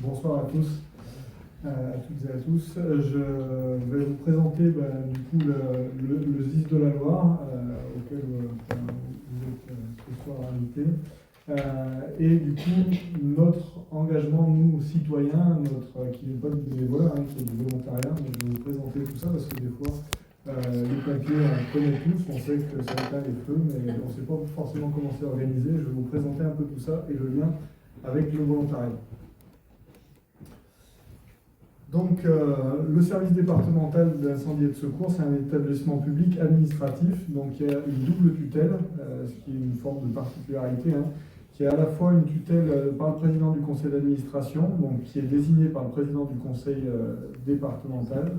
Bonsoir à tous, à toutes et à tous. Je vais vous présenter du coup le ZIS de la Loire, auquel vous êtes ce soir invités. Et du coup, notre engagement, nous, citoyens, qui n'est pas du bénévolat, qui est du volontariat, mais je vais vous présenter tout ça parce que des fois, les papiers, on connaît tous, on sait que ça éteint les feux, mais on ne sait pas forcément comment c'est organisé. Je vais vous présenter un peu tout ça et le lien avec le volontariat. Donc, le service départemental d'incendie et de secours, c'est un établissement public administratif, donc il y a une double tutelle, ce qui est une forme de particularité, qui est à la fois une tutelle par le président du conseil d'administration, donc qui est désigné par le président du conseil départemental,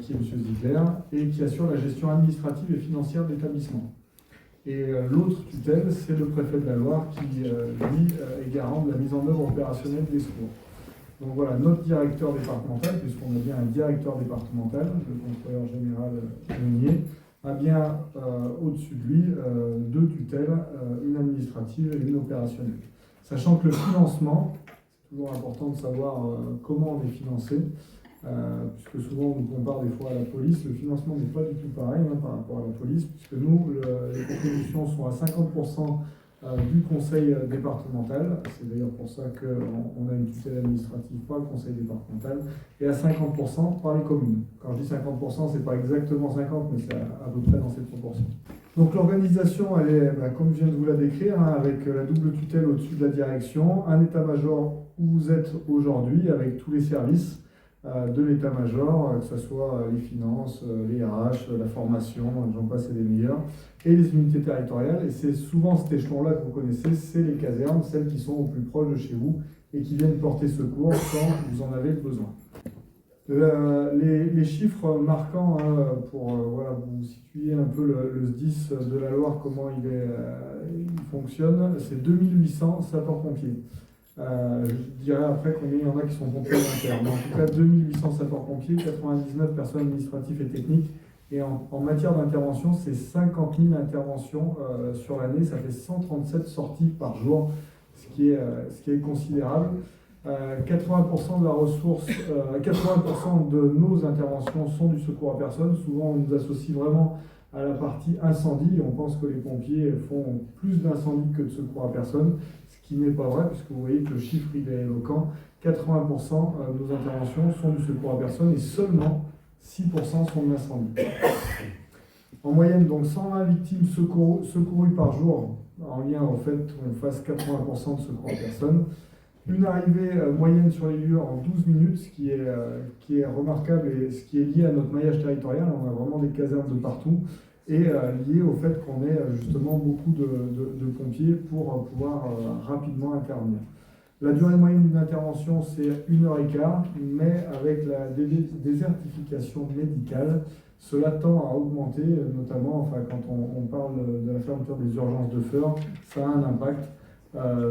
qui est M. Ziegler, et qui assure la gestion administrative et financière de l'établissement. Et l'autre tutelle, c'est le préfet de la Loire, qui, lui, est garant de la mise en œuvre opérationnelle des secours. Donc voilà, notre directeur départemental, puisqu'on a bien un directeur départemental, le contrôleur général Meunier, a bien au-dessus de lui deux tutelles, une administrative et une opérationnelle. Sachant que le financement, c'est toujours important de savoir comment on est financé, puisque souvent on nous compare des fois à la police, le financement n'est pas du tout pareil par rapport à la police, puisque nous, les contributions sont à 50% du conseil départemental, c'est d'ailleurs pour ça qu'on a une tutelle administrative par le conseil départemental, et à 50% par les communes. Quand je dis 50%, c'est pas exactement 50, mais c'est à peu près dans cette proportion. Donc l'organisation, elle est, comme je viens de vous la décrire, avec la double tutelle au-dessus de la direction, un état-major où vous êtes aujourd'hui, avec tous les services de l'état-major, que ce soit les finances, les RH, la formation, j'en passe et des meilleurs, et les unités territoriales. Et c'est souvent cet échelon-là que vous connaissez, c'est les casernes, celles qui sont au plus proche de chez vous et qui viennent porter secours quand vous en avez besoin. Les chiffres marquants pour vous situer un peu le SDIS de la Loire, comment il fonctionne, c'est 2800 sapeurs-pompiers. Je dirais après combien il y en a qui sont pompiers volontaires. Mais en tout cas, 2800 sapeurs-pompiers, 99 personnes administratives et techniques. Et en matière d'intervention, c'est 50 000 interventions sur l'année. Ça fait 137 sorties par jour, ce qui est considérable. 80% de la ressource, 80% de nos interventions sont du secours à personne. Souvent, on nous associe vraiment à la partie incendie. On pense que les pompiers font plus d'incendies que de secours à personne, ce qui n'est pas vrai, puisque vous voyez que le chiffre il est éloquent. 80% de nos interventions sont du secours à personne et seulement 6% sont de l'incendie. En moyenne, donc 120 victimes secourues par jour, en lien au fait qu'on fasse 80% de secours à personne. Une arrivée moyenne sur les lieux en 12 minutes, ce qui est remarquable et ce qui est lié à notre maillage territorial. On a vraiment des casernes de partout et lié au fait qu'on ait justement beaucoup de pompiers pour pouvoir rapidement intervenir. La durée moyenne d'une intervention, c'est 1h15, mais avec la désertification médicale, cela tend à augmenter, notamment quand on parle de la fermeture des urgences de Feurs, ça a un impact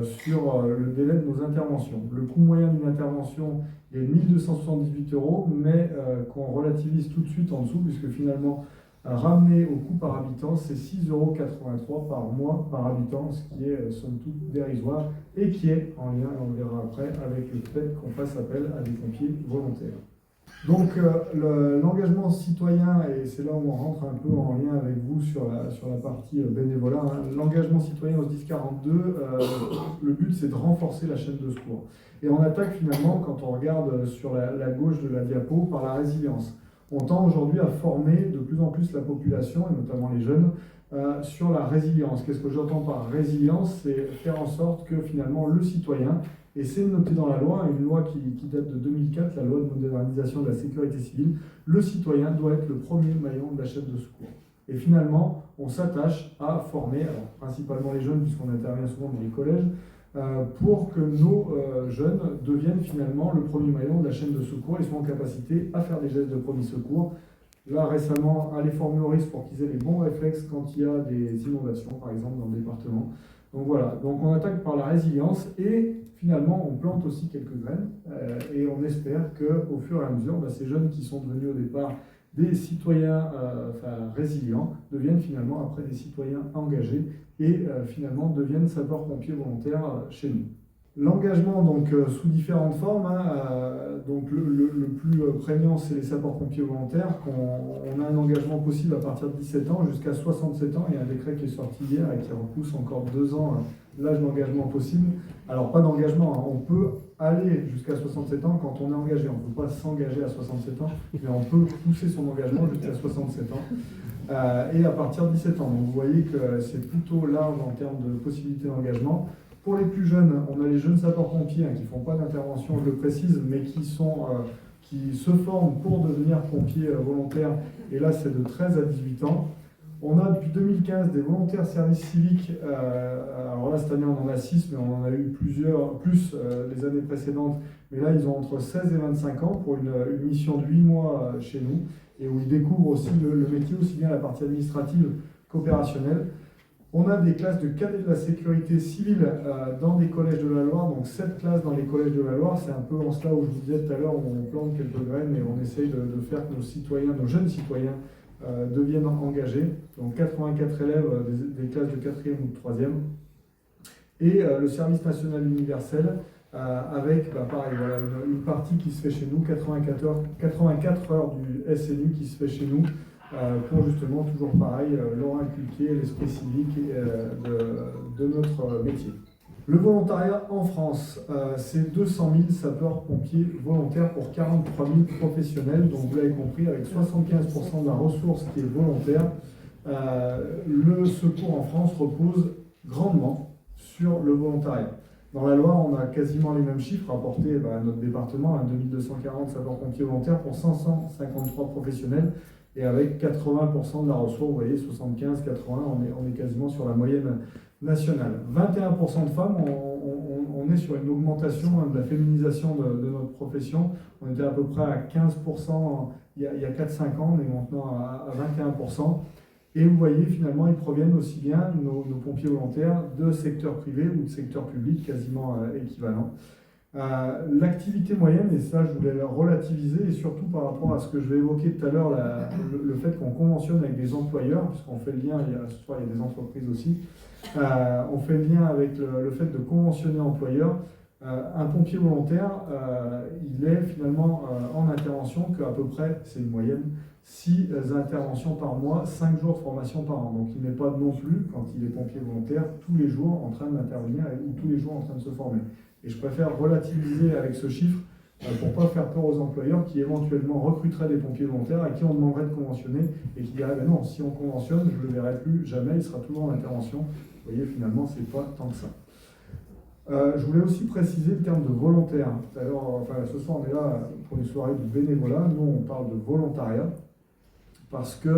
sur le délai de nos interventions. Le coût moyen d'une intervention est 1278 €, mais qu'on relativise tout de suite en dessous, puisque finalement, ramené au coût par habitant, c'est 6,83 € par mois par habitant, ce qui est somme toute dérisoire et qui est en lien, on le verra après, avec le fait qu'on fasse appel à des pompiers volontaires. Donc l'engagement citoyen, et c'est là où on rentre un peu en lien avec vous sur la partie bénévolat, l'engagement citoyen au 1042, le but c'est de renforcer la chaîne de secours. Et on attaque finalement, quand on regarde sur la gauche de la diapo, par la résilience. On tend aujourd'hui à former de plus en plus la population, et notamment les jeunes, sur la résilience. Qu'est-ce que j'entends par résilience? C'est faire en sorte que finalement le citoyen, et c'est noté dans la loi, une loi qui date de 2004, la loi de modernisation de la sécurité civile, le citoyen doit être le premier maillon de la chaîne de secours. Et finalement, on s'attache à former, alors principalement les jeunes, puisqu'on intervient souvent dans les collèges, pour que nos jeunes deviennent finalement le premier maillon de la chaîne de secours et soient en capacité à faire des gestes de premier secours. Là, récemment, à les former au risque pour qu'ils aient les bons réflexes quand il y a des inondations, par exemple, dans le département. Donc voilà, donc on attaque par la résilience et finalement on plante aussi quelques graines et on espère qu'au fur et à mesure, ces jeunes qui sont devenus au départ des citoyens résilients deviennent finalement après des citoyens engagés et finalement deviennent sapeurs-pompiers volontaires chez nous. L'engagement, donc, sous différentes formes, hein, donc le plus prégnant, c'est les sapeurs-pompiers volontaires. On a un engagement possible à partir de 17 ans jusqu'à 67 ans. Il y a un décret qui est sorti hier et qui repousse encore 2 ans l'âge d'engagement possible. Alors, pas d'engagement, hein, on peut aller jusqu'à 67 ans quand on est engagé. On ne peut pas s'engager à 67 ans, mais on peut pousser son engagement jusqu'à 67 ans. Et à partir de 17 ans. Donc, vous voyez que c'est plutôt large en termes de possibilités d'engagement. Pour les plus jeunes, on a les jeunes sapeurs-pompiers qui ne font pas d'intervention, je le précise, mais qui se forment pour devenir pompiers volontaires. Et là, c'est de 13 à 18 ans. On a depuis 2015 des volontaires service civique. Alors là, cette année, on en a 6, mais on en a eu plusieurs, plus les années précédentes. Mais là, ils ont entre 16 et 25 ans pour une mission de 8 mois chez nous, et où ils découvrent aussi le métier, aussi bien la partie administrative qu'opérationnelle. On a des classes de cadets de la sécurité civile dans des collèges de la Loire, donc 7 classes dans les collèges de la Loire. C'est un peu en cela où je vous disais tout à l'heure, on plante quelques graines et on essaye de faire que nos citoyens, nos jeunes citoyens, deviennent engagés. Donc 84 élèves des classes de 4e ou de 3e. Et le service national universel, avec, pareil, voilà, une partie qui se fait chez nous, 84 heures du SNU qui se fait chez nous, pour justement, toujours pareil, leur inculquer l'esprit civique de notre métier. Le volontariat en France, c'est 200 000 sapeurs-pompiers volontaires pour 43 000 professionnels. Donc vous l'avez compris, avec 75% de la ressource qui est volontaire, le secours en France repose grandement sur le volontariat. Dans la Loire, on a quasiment les mêmes chiffres rapportés à notre département, 2240 sapeurs-pompiers volontaires pour 553 professionnels. Et avec 80% de la ressource, vous voyez, 75-80, on est quasiment sur la moyenne nationale. 21% de femmes, on est sur une augmentation de la féminisation de notre profession. On était à peu près à 15% il y a 4-5 ans, on est maintenant à 21%. Et vous voyez, finalement, ils proviennent aussi bien, nos pompiers volontaires, de secteur privé ou de secteur public, quasiment équivalent. L'activité moyenne, et ça je voulais la relativiser, et surtout par rapport à ce que je vais évoquer tout à l'heure, le fait qu'on conventionne avec des employeurs, puisqu'on fait le lien, ce soir il y a des entreprises aussi, on fait le lien avec le fait de conventionner employeur. Un pompier volontaire, il est finalement en intervention qu'à peu près, c'est une moyenne, 6 interventions par mois, 5 jours de formation par an. Donc il n'est pas non plus, quand il est pompier volontaire, tous les jours en train d'intervenir ou tous les jours en train de se former. Et je préfère relativiser avec ce chiffre pour ne pas faire peur aux employeurs qui éventuellement recruteraient des pompiers volontaires à qui on demanderait de conventionner et qui diraient ben non, si on conventionne, je ne le verrai plus jamais, il sera toujours en intervention. Vous voyez, finalement, ce n'est pas tant que ça. Je voulais aussi préciser le terme de volontaire. Ce soir, on est là pour une soirée du bénévolat. Nous, on parle de volontariat parce que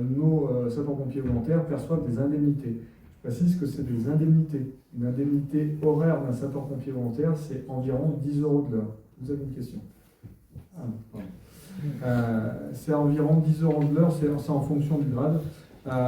nos sapeurs-pompiers volontaires perçoivent des indemnités. Je précise que c'est des indemnités. Une indemnité horaire d'un sapeur-pompier volontaire, c'est environ 10 € de l'heure. Vous avez une question? C'est environ 10 € de l'heure, c'est en fonction du grade.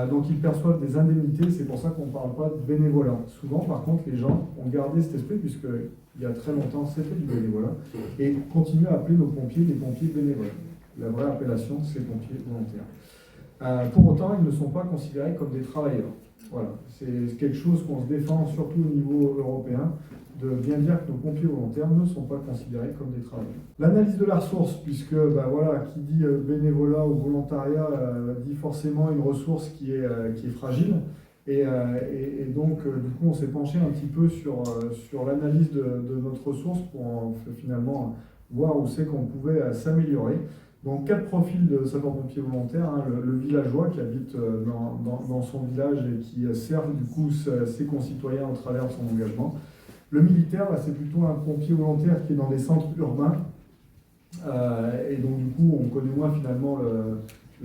Donc ils perçoivent des indemnités, c'est pour ça qu'on ne parle pas de bénévolat. Souvent, par contre, les gens ont gardé cet esprit, puisqu'il y a très longtemps, c'était du bénévolat, et continuent à appeler nos pompiers les pompiers bénévoles. La vraie appellation, c'est pompiers volontaires. Pour autant, ils ne sont pas considérés comme des travailleurs. Voilà, c'est quelque chose qu'on se défend surtout au niveau européen, de bien dire que nos pompiers volontaires ne sont pas considérés comme des travailleurs. L'analyse de la ressource, puisque qui dit bénévolat ou volontariat dit forcément une ressource qui est fragile. Et donc, du coup, on s'est penché un petit peu sur l'analyse de notre ressource pour finalement voir où c'est qu'on pouvait s'améliorer. Donc 4 profils de sapeurs-pompiers volontaires, le villageois qui habite dans son village et qui sert du coup ses concitoyens au travers de son engagement. Le militaire, c'est plutôt un pompier volontaire qui est dans des centres urbains, et donc du coup on connaît moins finalement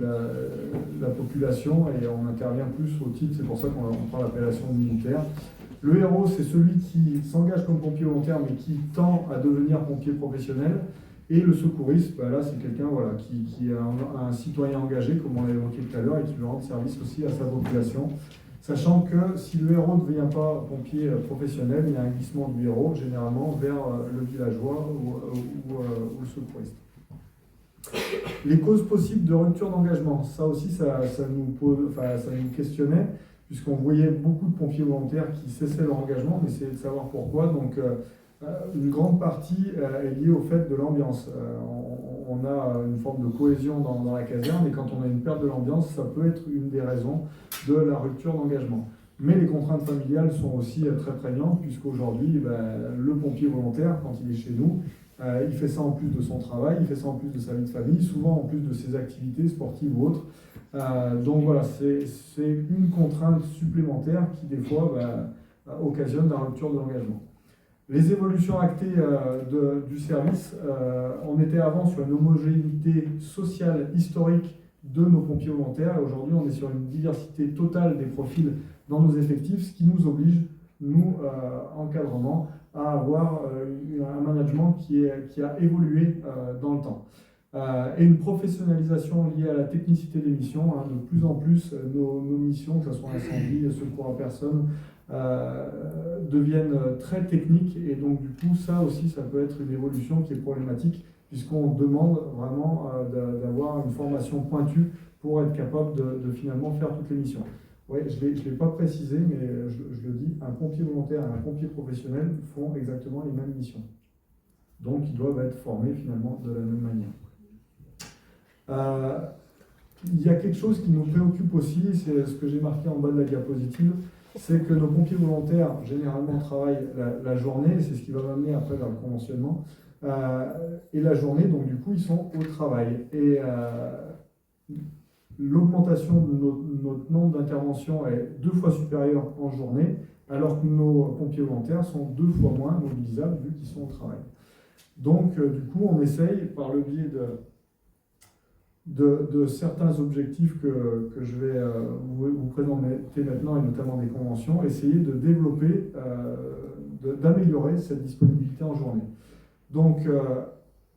la population et on intervient plus au titre, c'est pour ça qu'on prend l'appellation de militaire. Le héros, c'est celui qui s'engage comme pompier volontaire mais qui tend à devenir pompier professionnel. Et le secouriste, là c'est quelqu'un qui est un citoyen engagé, comme on l'a évoqué tout à l'heure, et qui veut rendre service aussi à sa population. Sachant que si le héros ne devient pas pompier professionnel, il y a un glissement du héros, généralement vers le villageois ou le secouriste. Les causes possibles de rupture d'engagement, ça aussi ça nous questionnait, puisqu'on voyait beaucoup de pompiers volontaires qui cessaient leur engagement, on essayait de savoir pourquoi. Donc Une grande partie est liée au fait de l'ambiance. On a une forme de cohésion dans la caserne, et quand on a une perte de l'ambiance, ça peut être une des raisons de la rupture d'engagement. Mais les contraintes familiales sont aussi très prégnantes, puisqu'aujourd'hui, le pompier volontaire, quand il est chez nous, il fait ça en plus de son travail, il fait ça en plus de sa vie de famille, souvent en plus de ses activités sportives ou autres. Donc voilà, c'est une contrainte supplémentaire qui, des fois, occasionne la rupture de l'engagement. Les évolutions actées du service, on était avant sur une homogénéité sociale historique de nos pompiers volontaires, et aujourd'hui on est sur une diversité totale des profils dans nos effectifs, ce qui nous oblige, nous, encadrement, à avoir un management qui a évolué dans le temps. Et une professionnalisation liée à la technicité des missions. De plus en plus, nos missions, que ce soit incendie, secours à personne, deviennent très techniques, et donc du coup ça aussi, ça peut être une évolution qui est problématique, puisqu'on demande vraiment d'avoir une formation pointue pour être capable de finalement faire toutes les missions. Oui, je ne l'ai pas précisé, mais je le dis, un pompier volontaire et un pompier professionnel font exactement les mêmes missions. Donc ils doivent être formés finalement de la même manière. Il y a quelque chose qui nous préoccupe aussi, c'est ce que j'ai marqué en bas de la diapositive, c'est que nos pompiers volontaires, généralement, travaillent la journée, c'est ce qui va m'amener après vers le conventionnement, et la journée, donc du coup, ils sont au travail. Et l'augmentation de notre nombre d'interventions est 2 fois supérieure en journée, alors que nos pompiers volontaires sont 2 fois moins mobilisables vu qu'ils sont au travail. Donc, du coup, on essaye, par le biais de certains objectifs que je vais vous présenter maintenant, et notamment des conventions, essayer de développer, d'améliorer cette disponibilité en journée. Donc,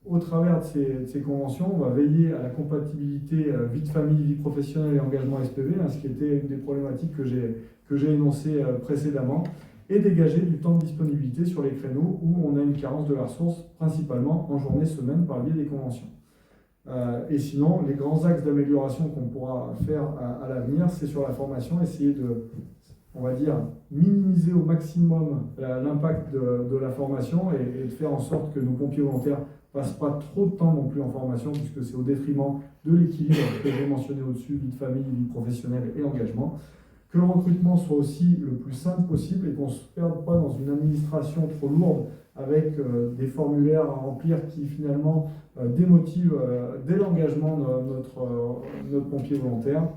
au travers de ces conventions, on va veiller à la compatibilité vie de famille, vie professionnelle et engagement SPV, ce qui était une des problématiques que j'ai énoncées précédemment, et dégager du temps de disponibilité sur les créneaux où on a une carence de la ressource, principalement en journée, semaine, par le biais des conventions. Et sinon, les grands axes d'amélioration qu'on pourra faire à l'avenir, c'est sur la formation, essayer de, on va dire, minimiser au maximum l'impact de la formation, et de faire en sorte que nos pompiers volontaires ne passent pas trop de temps non plus en formation, puisque c'est au détriment de l'équilibre que j'ai mentionné au-dessus, vie de famille, vie professionnelle et engagement. Que le recrutement soit aussi le plus simple possible, et qu'on ne se perde pas dans une administration trop lourde avec des formulaires à remplir qui finalement démotivent dès l'engagement de notre pompier volontaire.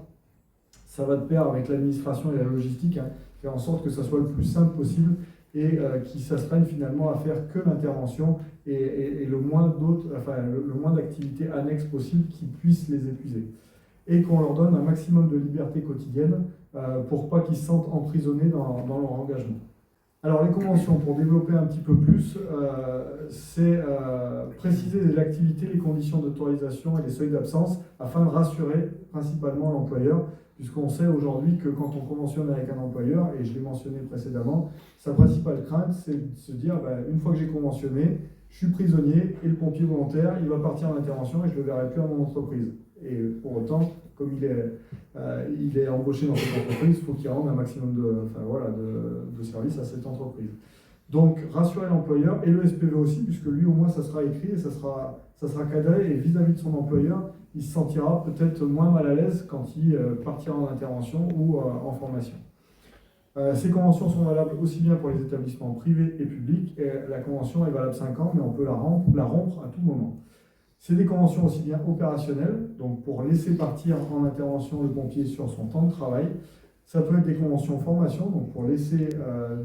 Ça va de pair avec l'administration et la logistique, faire en sorte que ça soit le plus simple possible, et qui s'astreignent finalement à faire que l'intervention et le moins d'activités annexes possibles qui puissent les épuiser. Et qu'on leur donne un maximum de liberté quotidienne pour pas qu'ils se sentent emprisonnés dans leur engagement. Alors les conventions, pour développer un petit peu plus, c'est préciser l'activité, les conditions d'autorisation et les seuils d'absence, afin de rassurer principalement l'employeur, puisqu'on sait aujourd'hui que quand on conventionne avec un employeur, et je l'ai mentionné précédemment, sa principale crainte, c'est de se dire, une fois que j'ai conventionné, je suis prisonnier, et le pompier volontaire, il va partir en intervention et je ne le verrai plus à mon entreprise. Et pour autant, comme il est embauché dans cette entreprise, il faut qu'il rende un maximum de services à cette entreprise. Donc, rassurer l'employeur, et le SPV aussi, puisque lui, au moins, ça sera écrit et ça sera cadré, et vis-à-vis de son employeur, il se sentira peut-être moins mal à l'aise quand il partira en intervention ou en formation. Ces conventions sont valables aussi bien pour les établissements privés et publics. Et la convention est valable 5 ans, mais on peut la rompre à tout moment. C'est des conventions aussi bien opérationnelles, donc pour laisser partir en intervention le pompier sur son temps de travail. Ça peut être des conventions formation, donc pour laisser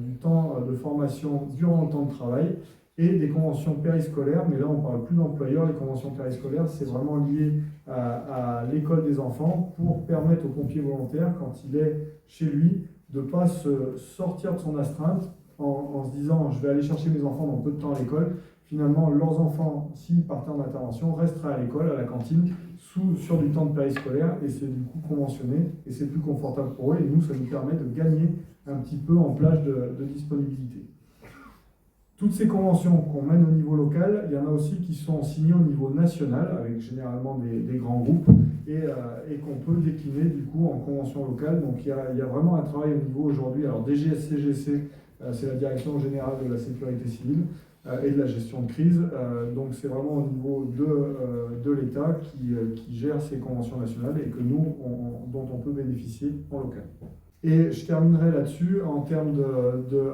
du temps de formation durant le temps de travail, et des conventions périscolaires, mais là on ne parle plus d'employeurs. Les conventions périscolaires, c'est vraiment lié à l'école des enfants, pour permettre au pompier volontaire, quand il est chez lui, de ne pas se sortir de son astreinte en se disant « je vais aller chercher mes enfants dans peu de temps à l'école ». Finalement, leurs enfants, s'ils partent en intervention, resteraient à l'école, à la cantine, sur du temps de périscolaire, et c'est du coup conventionné, et c'est plus confortable pour eux, et nous, ça nous permet de gagner un petit peu en plage de disponibilité. Toutes ces conventions qu'on mène au niveau local, il y en a aussi qui sont signées au niveau national, avec généralement des grands groupes, et qu'on peut décliner du coup en convention locale. Donc il y a vraiment un travail au niveau aujourd'hui. Alors DGSCGC, c'est la Direction Générale de la Sécurité Civile, et de la gestion de crise. Donc c'est vraiment au niveau de l'État qui gère ces conventions nationales et que nous, dont on peut bénéficier en local. Et je terminerai là-dessus en termes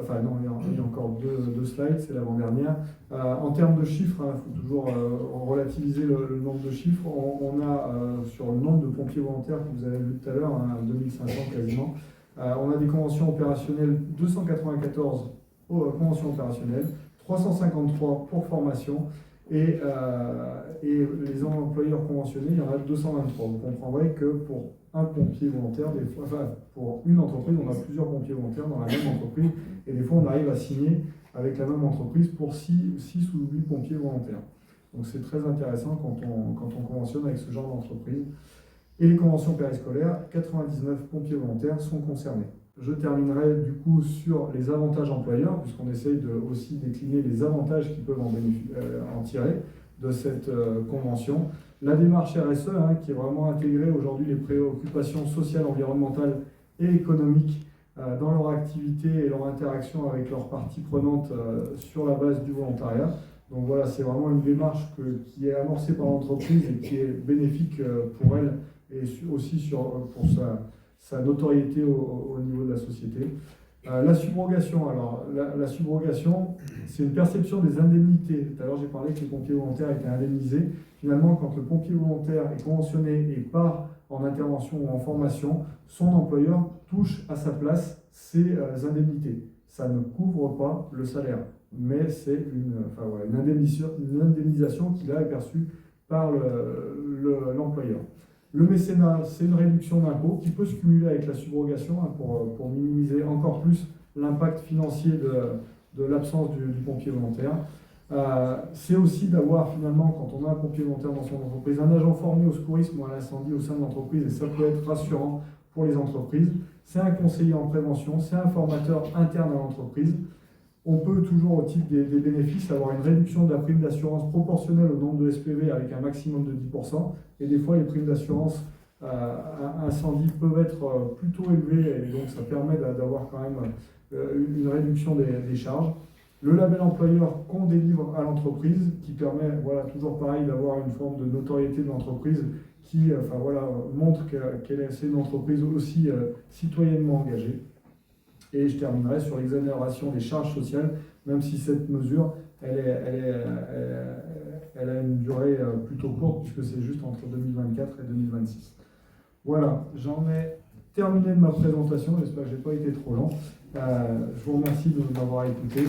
enfin non, il y a encore deux slides, c'est l'avant-dernière. En termes de chiffres, il faut toujours relativiser le nombre de chiffres. On a sur le nombre de pompiers volontaires que vous avez vu tout à l'heure, 2500 quasiment, on a des conventions opérationnelles, 294 conventions opérationnelles, 353 pour formation, et les employeurs conventionnés, il y en a 223. Vous comprendrez que pour un pompier volontaire, pour une entreprise, on a plusieurs pompiers volontaires dans la même entreprise, et des fois on arrive à signer avec la même entreprise pour 6 ou 8 pompiers volontaires. Donc c'est très intéressant quand on conventionne avec ce genre d'entreprise. Et les conventions périscolaires, 99 pompiers volontaires sont concernés. Je terminerai du coup sur les avantages employeurs, puisqu'on essaye de aussi décliner les avantages qui peuvent en tirer de cette convention. La démarche RSE, qui est vraiment intégrée aujourd'hui les préoccupations sociales, environnementales et économiques dans leur activité et leur interaction avec leurs parties prenantes sur la base du volontariat. Donc voilà, c'est vraiment une démarche qui est amorcée par l'entreprise et qui est bénéfique pour elle et aussi pour sa notoriété au niveau de la société. La subrogation, alors la subrogation, c'est une perception des indemnités. Tout à l'heure, j'ai parlé que les pompiers volontaires étaient indemnisés. Finalement, quand le pompier volontaire est conventionné et part en intervention ou en formation, son employeur touche à sa place ses indemnités. Ça ne couvre pas le salaire, mais c'est une indemnisation qui là est perçue par l'employeur. Le mécénat, c'est une réduction d'impôt qui peut se cumuler avec la subrogation pour minimiser encore plus l'impact financier de l'absence du pompier volontaire. C'est aussi d'avoir finalement, quand on a un pompier volontaire dans son entreprise, un agent formé au secourisme ou à l'incendie au sein de l'entreprise, et ça peut être rassurant pour les entreprises. C'est un conseiller en prévention, c'est un formateur interne à l'entreprise. On peut toujours, au titre des bénéfices, avoir une réduction de la prime d'assurance proportionnelle au nombre de SPV avec un maximum de 10%. Et des fois, les primes d'assurance incendie peuvent être plutôt élevées, et donc ça permet d'avoir quand même une réduction des charges. Le label employeur qu'on délivre à l'entreprise, qui permet, toujours pareil, d'avoir une forme de notoriété de l'entreprise qui montre c'est une entreprise aussi citoyennement engagée. Et je terminerai sur l'exonération des charges sociales, même si cette mesure, elle a une durée plutôt courte, puisque c'est juste entre 2024 et 2026. Voilà, j'en ai terminé de ma présentation, j'espère que je n'ai pas été trop long. Je vous remercie de m'avoir écouté.